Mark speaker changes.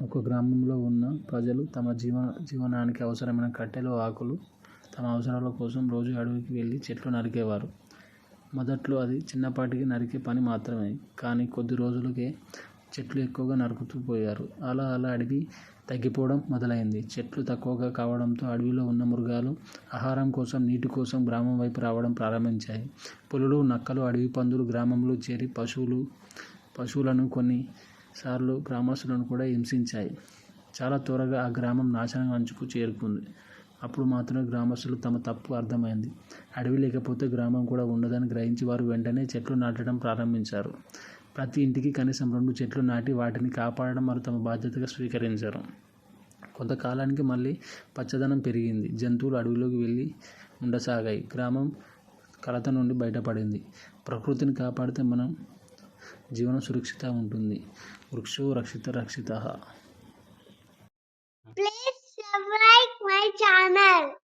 Speaker 1: ఒక గ్రామంలో ఉన్న ప్రజలు తమ జీవనానికి అవసరమైన కట్టెలు, ఆకులు తమ అవసరాల కోసం రోజు అడవికి వెళ్ళి చెట్లు నరికేవారు. మొదట్లో అది చిన్నపాటి నరికే పని మాత్రమే. కానీ కొద్ది రోజులకే చెట్లు ఎక్కువగా నరుకుతూ పోయారు. అలా అలా అడవి తగ్గిపోవడం మొదలైంది. చెట్లు తక్కువగా కావడంతో అడవిలో ఉన్న మృగాలు ఆహారం కోసం, నీటి కోసం గ్రామం వైపు రావడం ప్రారంభించాయి. పులులు, నక్కలు, అడవి పందులు గ్రామంలో చేరి పశువులను, కొన్నిసార్లు గ్రామస్తులను కూడా హింసించాయి. చాలా త్వరగా ఆ గ్రామం నాశనం అంచుకు చేరుకుంది. అప్పుడు మాత్రమే గ్రామస్తులు తమ తప్పు అర్థమైంది. అడవి లేకపోతే గ్రామం కూడా ఉండదని గ్రహించి వారు వెంటనే చెట్లు నాటడం ప్రారంభించారు. ప్రతి ఇంటికి కనీసం 2 చెట్లు నాటి వాటిని కాపాడడం వారు తమ బాధ్యతగా స్వీకరించారు. కొంతకాలానికి మళ్ళీ పచ్చదనం పెరిగింది. జంతువులు అడవిలోకి వెళ్ళి ఉండసాగాయి. గ్రామం కలత నుండి బయటపడింది. ప్రకృతిని కాపాడితే మన జీవనం సురక్షితంగా ఉంటుంది. వృక్షో రక్షితః.
Speaker 2: Please subscribe my channel.